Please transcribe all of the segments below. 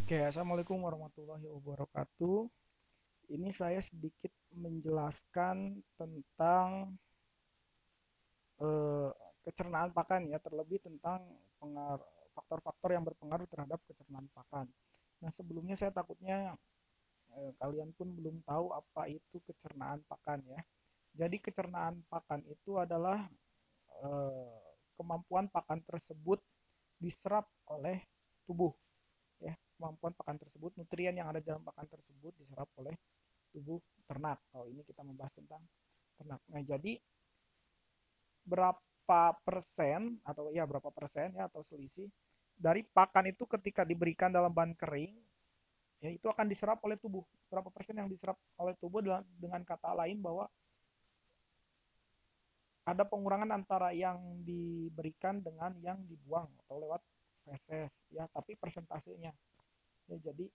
Oke, assalamualaikum warahmatullahi wabarakatuh. Ini saya sedikit menjelaskan tentang eh, kecernaan pakan ya, terlebih tentang faktor-faktor yang berpengaruh terhadap kecernaan pakan. Nah, sebelumnya saya takutnya kalian pun belum tahu apa itu kecernaan pakan ya. Jadi kecernaan pakan itu adalah kemampuan pakan tersebut diserap oleh tubuh ya, kemampuan pakan tersebut, nutrien yang ada dalam pakan tersebut diserap oleh tubuh ternak. Oh, ini kita membahas tentang ternak. Nah, jadi berapa persen atau ya berapa persen ya atau selisih dari pakan itu ketika diberikan dalam bahan kering ya itu akan diserap oleh tubuh. Berapa persen yang diserap oleh tubuh dengan kata lain bahwa ada pengurangan antara yang diberikan dengan yang dibuang atau lewat feses ya, tapi persentasenya ya, jadi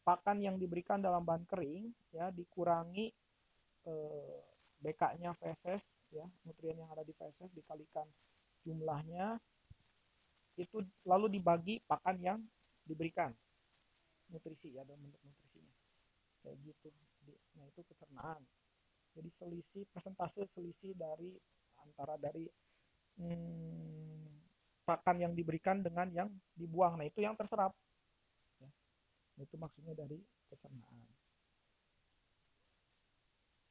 pakan yang diberikan dalam bahan kering ya dikurangi BK-nya feses ya, nutrien yang ada di feses dikalikan jumlahnya, itu lalu dibagi pakan yang diberikan nutrisi ya, dalam bentuk nutrisinya kayak gitu. Nah, itu kecernaan. Jadi selisih persentase selisih dari antara dari pakan yang diberikan dengan yang dibuang, nah itu yang terserap ya. Itu maksudnya dari kecernaan.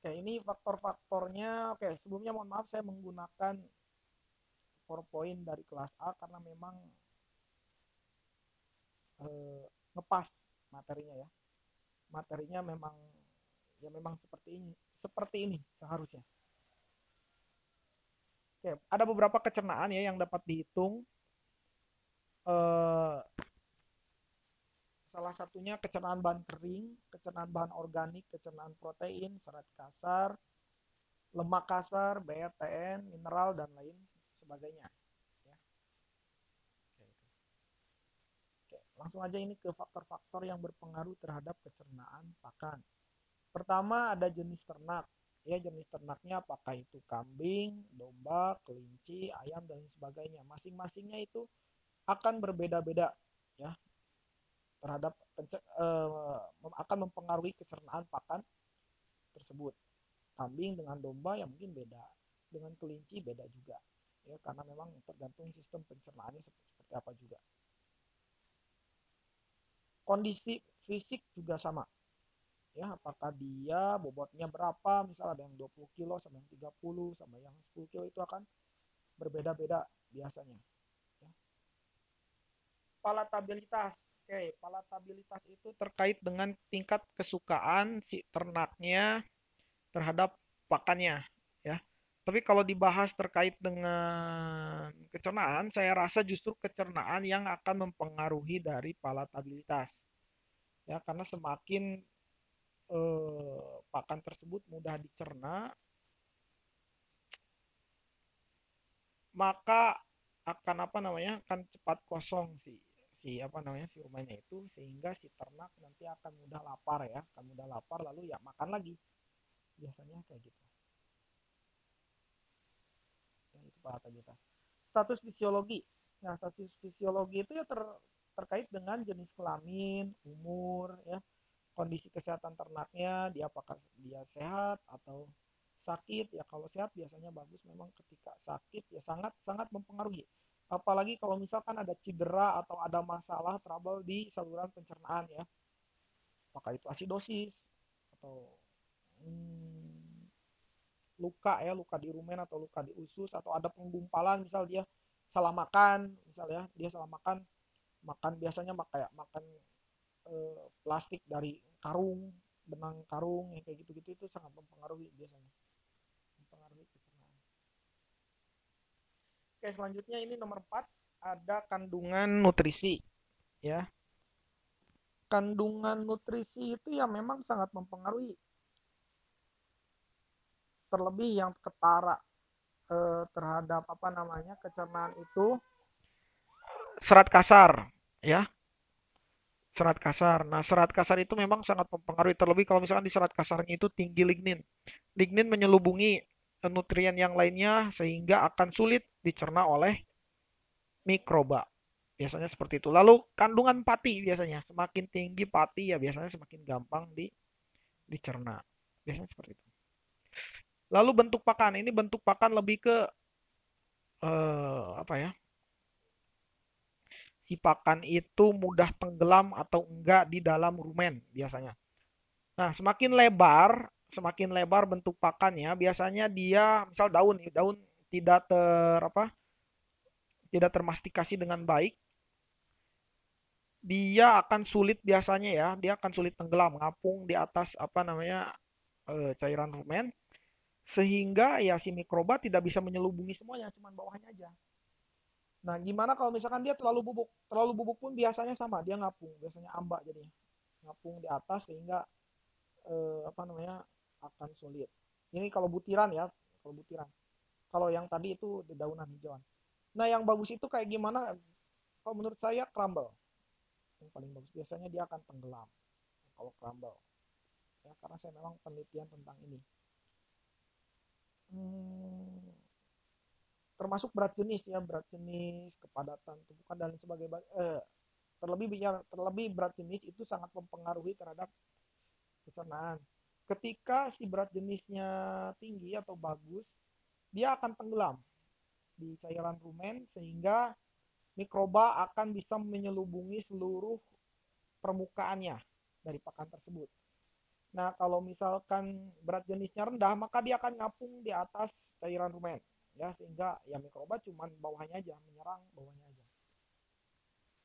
Oke, ini faktor-faktornya. Oke, sebelumnya mohon maaf saya menggunakan PowerPoint dari kelas A karena memang ngepas materinya ya. Materinya memang ya memang seperti ini seharusnya. Oke, ada beberapa kecernaan ya yang dapat dihitung. Eh, Salah satunya kecernaan bahan kering, kecernaan bahan organik, kecernaan protein, serat kasar, lemak kasar, BRTN, mineral dan lain sebagainya. Ya. Oke, langsung aja ini ke faktor-faktor yang berpengaruh terhadap kecernaan pakan. Pertama ada jenis ternak. Ya, jenis ternaknya apakah itu kambing, domba, kelinci, ayam dan sebagainya. Masing-masingnya itu akan berbeda-beda ya terhadap akan mempengaruhi kecernaan pakan tersebut. Kambing dengan domba ya mungkin beda, dengan kelinci beda juga ya, karena memang tergantung sistem pencernaannya seperti apa juga. Kondisi fisik juga sama ya, apakah dia bobotnya berapa, misal ada yang 20 kilo sama yang 30 sama yang 10 kilo, itu akan berbeda-beda biasanya ya. Palatabilitas. Oke, palatabilitas itu terkait dengan tingkat kesukaan si ternaknya terhadap pakannya ya. Tapi kalau dibahas terkait dengan kecernaan, saya rasa justru kecernaan yang akan mempengaruhi dari palatabilitas. Ya, karena semakin pakan tersebut mudah dicerna, maka akan apa namanya? Akan cepat kosong si apa namanya si rumahnya itu, sehingga si ternak nanti akan mudah lapar ya, akan mudah lapar lalu ya makan lagi. Biasanya kayak gitu. Ya, itu palatabilitas. Status fisiologi. Nah, status fisiologi itu ya terkait dengan jenis kelamin, umur, ya, kondisi kesehatan ternaknya, dia apakah dia sehat atau sakit. Ya kalau sehat biasanya bagus, memang ketika sakit ya sangat sangat mempengaruhi. Apalagi kalau misalkan ada cedera atau ada masalah trouble di saluran pencernaan ya, apakah itu asidosis atau luka ya, luka di rumen atau luka di usus, atau ada penggumpalan, misal dia salah makan, misalnya dia salah makan, biasanya kayak makan plastik dari karung, benang karung yang kayak gitu-gitu, itu sangat mempengaruhi biasanya, mempengaruhi pencernaan. Oke, selanjutnya ini nomor 4, ada kandungan nutrisi ya. Kandungan nutrisi itu ya memang sangat mempengaruhi, terlebih yang ketara terhadap apa namanya kecernaan itu serat kasar ya, serat kasar. Nah, serat kasar itu memang sangat mempengaruhi, terlebih kalau misalkan di serat kasarnya itu tinggi lignin. Lignin menyelubungi nutrien yang lainnya sehingga akan sulit dicerna oleh mikroba Biasanya seperti itu. Lalu kandungan pati biasanya semakin tinggi pati ya biasanya semakin gampang dicerna. Biasanya seperti itu. Lalu bentuk pakan ini bentuk pakan lebih ke apa ya? Si pakan itu mudah tenggelam atau enggak di dalam rumen biasanya. Nah, semakin lebar bentuk pakannya, biasanya dia misal daun tidak tidak termastikasi dengan baik, dia akan sulit biasanya ya, dia akan sulit tenggelam, ngapung di atas cairan rumen sehingga ya si mikroba tidak bisa menyelubungi semuanya, cuma bawahnya aja. Nah, gimana kalau misalkan dia terlalu bubuk? Terlalu bubuk pun biasanya sama, dia ngapung, biasanya ambak jadinya. Ngapung di atas sehingga akan sulit. Ini kalau butiran ya, kalau butiran. Kalau yang tadi itu dedaunan hijauan. Nah, yang bagus itu kayak gimana? Kalau menurut saya crumble. Yang paling bagus biasanya dia akan tenggelam kalau crumble. Ya, karena saya memang penelitian tentang ini. Termasuk berat jenis ya, berat jenis, kepadatan tumpukan dan sebagainya. Terlebih berat jenis itu sangat mempengaruhi terhadap pencernaan. Ketika si berat jenisnya tinggi atau bagus, dia akan tenggelam di cairan rumen sehingga mikroba akan bisa menyelubungi seluruh permukaannya dari pakan tersebut. Nah, kalau misalkan berat jenisnya rendah, maka dia akan ngapung di atas cairan rumen, ya sehingga ya mikroba cuma bawahnya aja, menyerang bawahnya aja.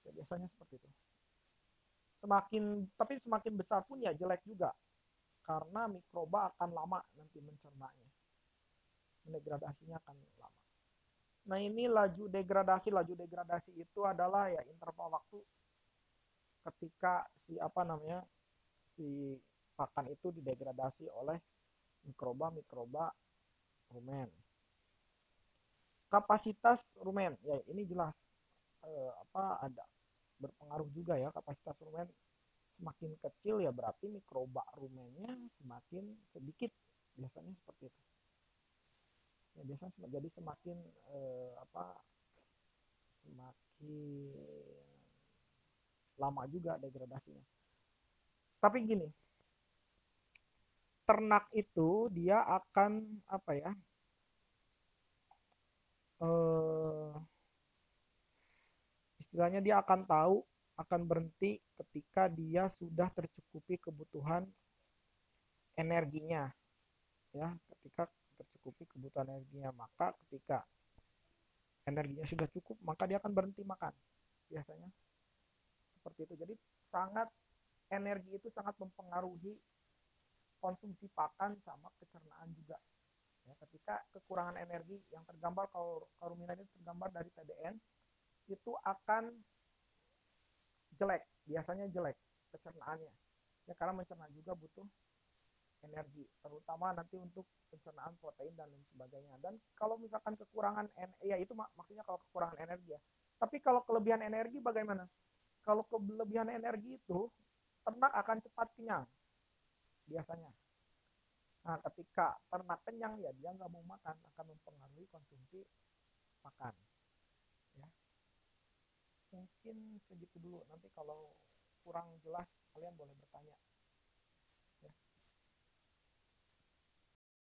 Ya, biasanya seperti itu. Tapi semakin besar pun ya jelek juga, karena mikroba akan lama nanti mencernanya, degradasinya akan lama. Nah, ini laju degradasi itu adalah ya interval waktu ketika si pakan itu didegradasi oleh mikroba rumen. Kapasitas rumen ya ini jelas ada berpengaruh juga ya. Kapasitas rumen semakin kecil ya berarti mikroba rumennya semakin sedikit, biasanya seperti itu. Ya biasanya jadi semakin semakin lama juga degradasinya. Tapi gini, ternak itu dia akan istilahnya dia akan berhenti ketika dia sudah tercukupi kebutuhan energinya, ya. Ketika tercukupi kebutuhan energinya, maka ketika energinya sudah cukup maka dia akan berhenti makan, biasanya seperti itu. Jadi energi itu sangat mempengaruhi konsumsi pakan sama kecernaan juga. Ya, ketika kekurangan energi yang tergambar, kalau ruminan itu tergambar dari TDN, itu akan biasanya jelek pencernaannya. Ya, karena mencerna juga butuh energi, terutama nanti untuk pencernaan protein dan lain sebagainya. Dan kalau misalkan kekurangan ya itu maksudnya kalau kekurangan energi ya. Tapi kalau kelebihan energi bagaimana? Kalau kelebihan energi itu ternak akan cepat kenyang biasanya. Nah, ketika ternak kenyang ya dia nggak mau makan, akan mempengaruhi konsumsi makan. Ya. Mungkin segitu dulu. Nanti kalau kurang jelas kalian boleh bertanya.